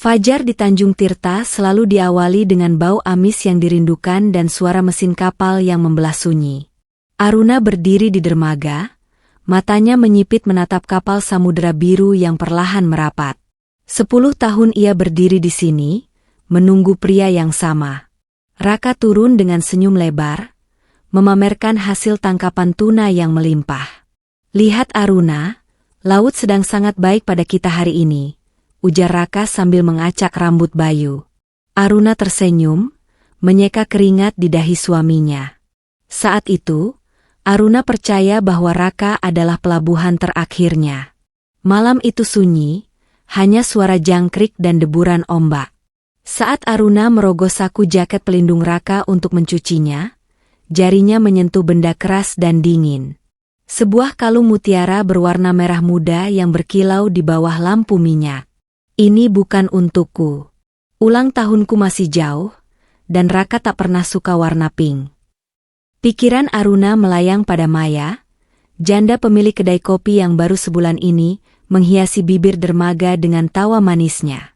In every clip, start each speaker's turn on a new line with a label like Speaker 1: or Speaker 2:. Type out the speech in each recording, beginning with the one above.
Speaker 1: Fajar di Tanjung Tirta selalu diawali dengan bau amis yang dirindukan dan suara mesin kapal yang membelah sunyi. Aruna berdiri di dermaga, matanya menyipit menatap kapal samudera biru yang perlahan merapat. 10 tahun ia berdiri di sini, menunggu pria yang sama. Raka turun dengan senyum lebar, memamerkan hasil tangkapan tuna yang melimpah. Lihat Aruna, laut sedang sangat baik pada kita hari ini, ujar Raka sambil mengacak rambut Bayu. Aruna tersenyum, menyeka keringat di dahi suaminya. Saat itu, Aruna percaya bahwa Raka adalah pelabuhan terakhirnya. Malam itu sunyi, hanya suara jangkrik dan deburan ombak. Saat Aruna merogoh saku jaket pelindung Raka untuk mencucinya, jarinya menyentuh benda keras dan dingin. Sebuah kalung mutiara berwarna merah muda yang berkilau di bawah lampu minyak. Ini bukan untukku. Ulang tahunku masih jauh, dan Raka tak pernah suka warna pink. Pikiran Aruna melayang pada Maya, janda pemilik kedai kopi yang baru sebulan ini, menghiasi bibir dermaga dengan tawa manisnya.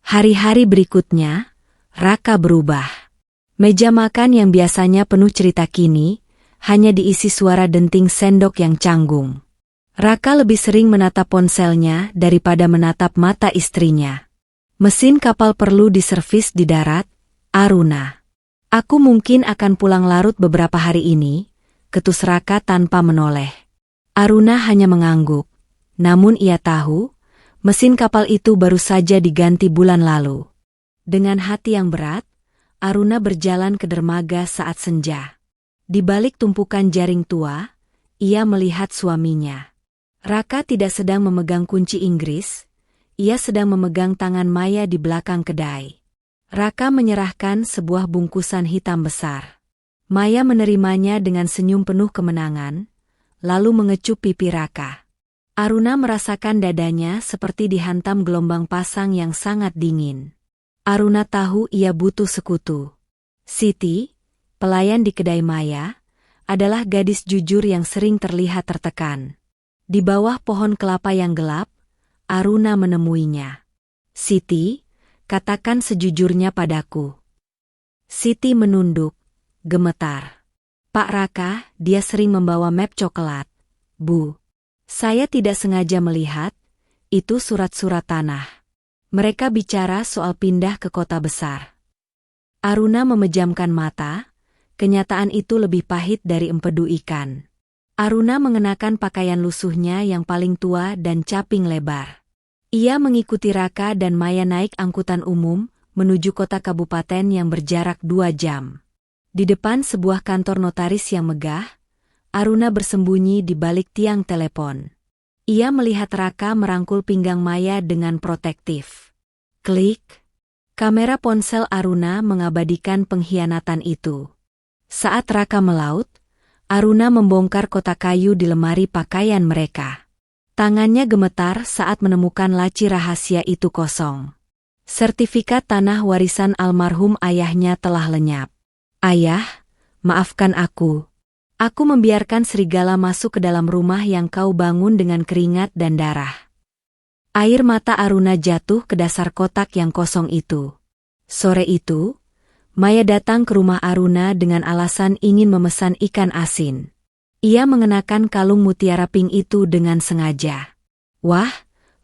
Speaker 1: Hari-hari berikutnya, Raka berubah. Meja makan yang biasanya penuh cerita kini, hanya diisi suara denting sendok yang canggung. Raka lebih sering menatap ponselnya daripada menatap mata istrinya. Mesin kapal perlu diservis di darat, Aruna. Aku mungkin akan pulang larut beberapa hari ini, ketus Raka tanpa menoleh. Aruna hanya mengangguk, namun ia tahu, mesin kapal itu baru saja diganti bulan lalu. Dengan hati yang berat, Aruna berjalan ke dermaga saat senja. Di balik tumpukan jaring tua, ia melihat suaminya. Raka tidak sedang memegang kunci Inggris, ia sedang memegang tangan Maya di belakang kedai. Raka menyerahkan sebuah bungkusan hitam besar. Maya menerimanya dengan senyum penuh kemenangan, lalu mengecup pipi Raka. Aruna merasakan dadanya seperti dihantam gelombang pasang yang sangat dingin. Aruna tahu ia butuh sekutu. Siti, pelayan di kedai Maya, adalah gadis jujur yang sering terlihat tertekan. Di bawah pohon kelapa yang gelap, Aruna menemuinya. Siti, katakan sejujurnya padaku. Siti menunduk, gemetar. Pak Raka, dia sering membawa map coklat. Bu, saya tidak sengaja melihat, itu surat-surat tanah. Mereka bicara soal pindah ke kota besar. Aruna memejamkan mata, kenyataan itu lebih pahit dari empedu ikan. Aruna mengenakan pakaian lusuhnya yang paling tua dan caping lebar. Ia mengikuti Raka dan Maya naik angkutan umum, menuju kota kabupaten yang berjarak 2 jam. Di depan sebuah kantor notaris yang megah, Aruna bersembunyi di balik tiang telepon. Ia melihat Raka merangkul pinggang Maya dengan protektif. Klik. Kamera ponsel Aruna mengabadikan pengkhianatan itu. Saat Raka melaut, Aruna membongkar kotak kayu di lemari pakaian mereka. Tangannya gemetar saat menemukan laci rahasia itu kosong. Sertifikat tanah warisan almarhum ayahnya telah lenyap. Ayah, maafkan aku. Aku membiarkan serigala masuk ke dalam rumah yang kau bangun dengan keringat dan darah. Air mata Aruna jatuh ke dasar kotak yang kosong itu. Sore itu, Maya datang ke rumah Aruna dengan alasan ingin memesan ikan asin. Ia mengenakan kalung mutiara pink itu dengan sengaja. Wah,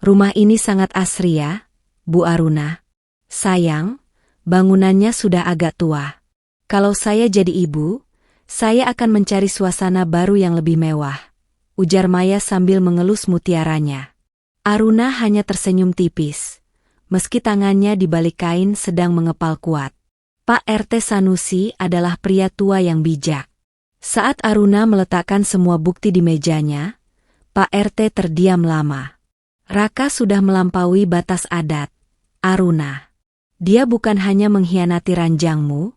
Speaker 1: rumah ini sangat asri ya, Bu Aruna. Sayang, bangunannya sudah agak tua. Kalau saya jadi ibu, saya akan mencari suasana baru yang lebih mewah, ujar Maya sambil mengelus mutiaranya. Aruna hanya tersenyum tipis, meski tangannya di balik kain sedang mengepal kuat. Pak RT Sanusi adalah pria tua yang bijak. Saat Aruna meletakkan semua bukti di mejanya, Pak RT terdiam lama. Raka sudah melampaui batas adat. Aruna, dia bukan hanya mengkhianati ranjangmu,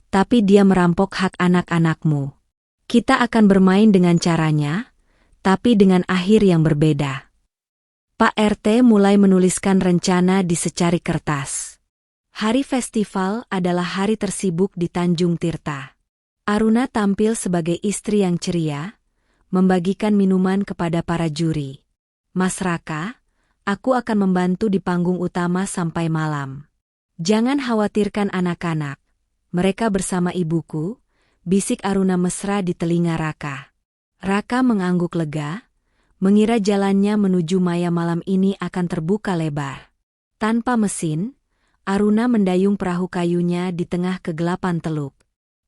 Speaker 1: tapi dia merampok hak anak-anakmu. Kita akan bermain dengan caranya, tapi dengan akhir yang berbeda. Pak RT mulai menuliskan rencana di secari kertas. Hari festival adalah hari tersibuk di Tanjung Tirta. Aruna tampil sebagai istri yang ceria, membagikan minuman kepada para juri. Mas Raka, Aku akan membantu di panggung utama sampai malam. Jangan khawatirkan anak-anak. Mereka bersama ibuku, bisik Aruna mesra di telinga Raka. Raka mengangguk lega, mengira jalannya menuju Maya malam ini akan terbuka lebar. Tanpa mesin, Aruna mendayung perahu kayunya di tengah kegelapan teluk.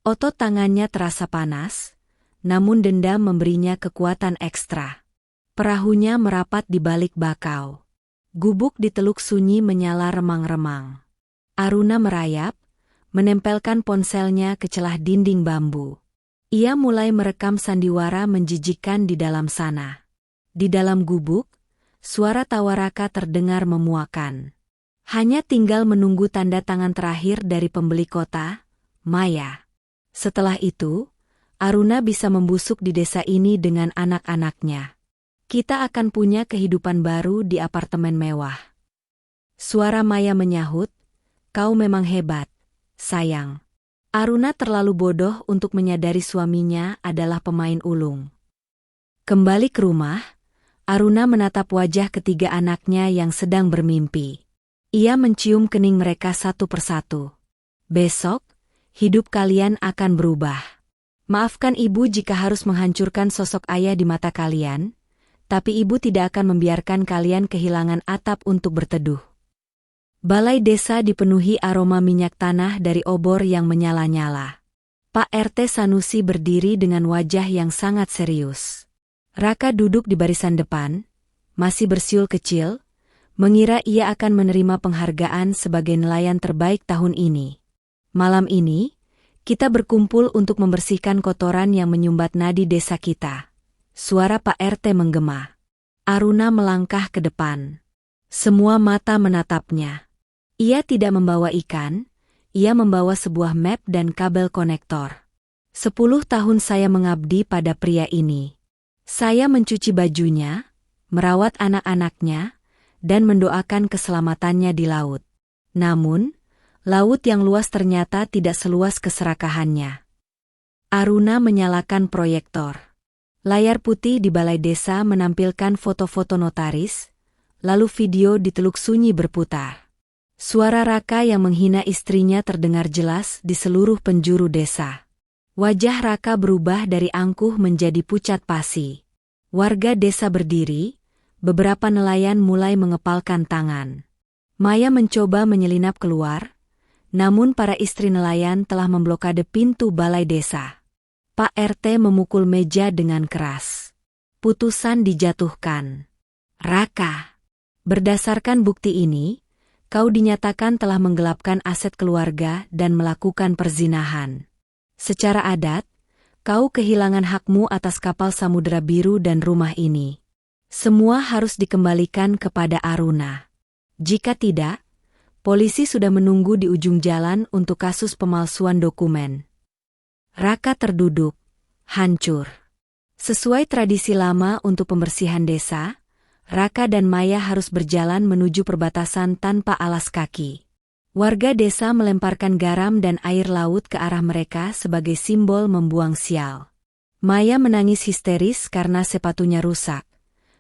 Speaker 1: Otot tangannya terasa panas, namun dendam memberinya kekuatan ekstra. Perahunya merapat di balik bakau. Gubuk di teluk sunyi menyala remang-remang. Aruna merayap, menempelkan ponselnya ke celah dinding bambu. Ia mulai merekam sandiwara menjijikkan di dalam sana. Di dalam gubuk, suara tawa Raka terdengar memuakan. Hanya tinggal menunggu tanda tangan terakhir dari pembeli kota, Maya. Setelah itu, Aruna bisa membusuk di desa ini dengan anak-anaknya. Kita akan punya kehidupan baru di apartemen mewah. Suara Maya menyahut, kau memang hebat, sayang. Aruna terlalu bodoh untuk menyadari suaminya adalah pemain ulung. Kembali ke rumah, Aruna menatap wajah ketiga anaknya yang sedang bermimpi. Ia mencium kening mereka satu persatu. Besok, hidup kalian akan berubah. Maafkan ibu jika harus menghancurkan sosok ayah di mata kalian, tapi ibu tidak akan membiarkan kalian kehilangan atap untuk berteduh. Balai desa dipenuhi aroma minyak tanah dari obor yang menyala-nyala. Pak RT Sanusi berdiri dengan wajah yang sangat serius. Raka duduk di barisan depan, masih bersiul kecil, mengira ia akan menerima penghargaan sebagai nelayan terbaik tahun ini. Malam ini, kita berkumpul untuk membersihkan kotoran yang menyumbat nadi desa kita. Suara Pak RT menggema. Aruna melangkah ke depan. Semua mata menatapnya. Ia tidak membawa ikan, ia membawa sebuah map dan kabel konektor. 10 tahun saya mengabdi pada pria ini. Saya mencuci bajunya, merawat anak-anaknya, dan mendoakan keselamatannya di laut. Namun, laut yang luas ternyata tidak seluas keserakahannya. Aruna menyalakan proyektor. Layar putih di balai desa menampilkan foto-foto notaris, lalu video di teluk sunyi berputar. Suara Raka yang menghina istrinya terdengar jelas di seluruh penjuru desa. Wajah Raka berubah dari angkuh menjadi pucat pasi. Warga desa berdiri, beberapa nelayan mulai mengepalkan tangan. Maya mencoba menyelinap keluar, namun para istri nelayan telah memblokade pintu balai desa. Pak RT memukul meja dengan keras. Putusan dijatuhkan. Raka, berdasarkan bukti ini, kau dinyatakan telah menggelapkan aset keluarga dan melakukan perzinahan. Secara adat, kau kehilangan hakmu atas kapal Samudera Biru dan rumah ini. Semua harus dikembalikan kepada Aruna. Jika tidak, polisi sudah menunggu di ujung jalan untuk kasus pemalsuan dokumen. Raka terduduk, hancur. Sesuai tradisi lama untuk pembersihan desa, Raka dan Maya harus berjalan menuju perbatasan tanpa alas kaki. Warga desa melemparkan garam dan air laut ke arah mereka sebagai simbol membuang sial. Maya menangis histeris karena sepatunya rusak.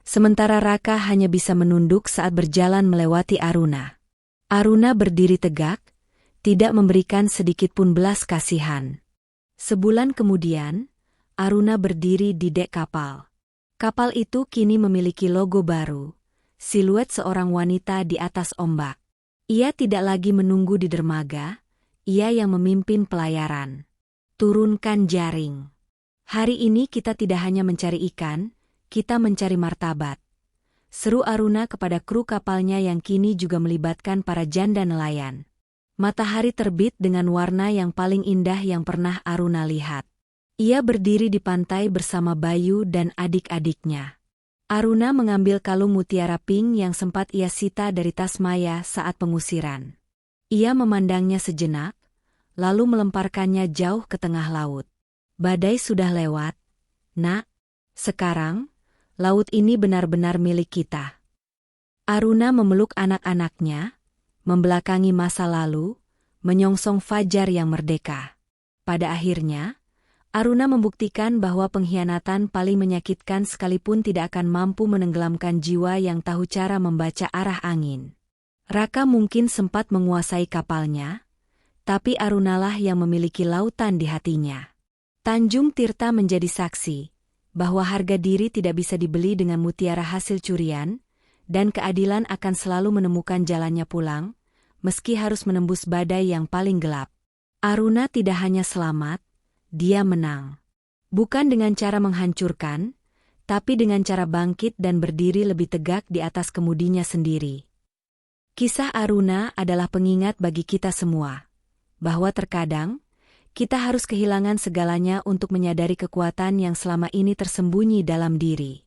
Speaker 1: Sementara Raka hanya bisa menunduk saat berjalan melewati Aruna. Aruna berdiri tegak, tidak memberikan sedikit pun belas kasihan. Sebulan kemudian, Aruna berdiri di dek kapal. Kapal itu kini memiliki logo baru, siluet seorang wanita di atas ombak. Ia tidak lagi menunggu di dermaga, ia yang memimpin pelayaran. Turunkan jaring. Hari ini kita tidak hanya mencari ikan, kita mencari martabat. Seru Aruna kepada kru kapalnya yang kini juga melibatkan para janda nelayan. Matahari terbit dengan warna yang paling indah yang pernah Aruna lihat. Ia berdiri di pantai bersama Bayu dan adik-adiknya. Aruna mengambil kalung mutiara pink yang sempat ia sita dari tas Maya saat pengusiran. Ia memandangnya sejenak, lalu melemparkannya jauh ke tengah laut. Badai sudah lewat, nak. Sekarang, laut ini benar-benar milik kita. Aruna memeluk anak-anaknya, membelakangi masa lalu, menyongsong fajar yang merdeka. Pada akhirnya, Aruna membuktikan bahwa pengkhianatan paling menyakitkan sekalipun tidak akan mampu menenggelamkan jiwa yang tahu cara membaca arah angin. Raka mungkin sempat menguasai kapalnya, tapi Arunalah yang memiliki lautan di hatinya. Tanjung Tirta menjadi saksi bahwa harga diri tidak bisa dibeli dengan mutiara hasil curian, dan keadilan akan selalu menemukan jalannya pulang, meski harus menembus badai yang paling gelap. Aruna tidak hanya selamat, dia menang. Bukan dengan cara menghancurkan, tapi dengan cara bangkit dan berdiri lebih tegak di atas kemudinya sendiri. Kisah Aruna adalah pengingat bagi kita semua, bahwa terkadang, kita harus kehilangan segalanya untuk menyadari kekuatan yang selama ini tersembunyi dalam diri.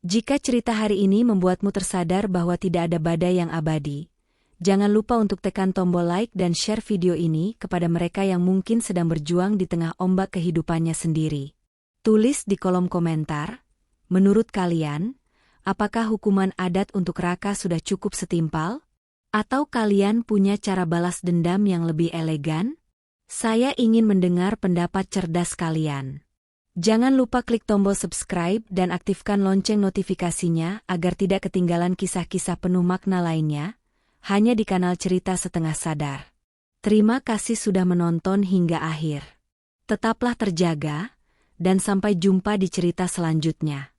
Speaker 1: Jika cerita hari ini membuatmu tersadar bahwa tidak ada badai yang abadi, jangan lupa untuk tekan tombol like dan share video ini kepada mereka yang mungkin sedang berjuang di tengah ombak kehidupannya sendiri. Tulis di kolom komentar, menurut kalian, apakah hukuman adat untuk Raka sudah cukup setimpal? Atau kalian punya cara balas dendam yang lebih elegan? Saya ingin mendengar pendapat cerdas kalian. Jangan lupa klik tombol subscribe dan aktifkan lonceng notifikasinya agar tidak ketinggalan kisah-kisah penuh makna lainnya, hanya di kanal Cerita Setengah Sadar. Terima kasih sudah menonton hingga akhir. Tetaplah terjaga, dan sampai jumpa di cerita selanjutnya.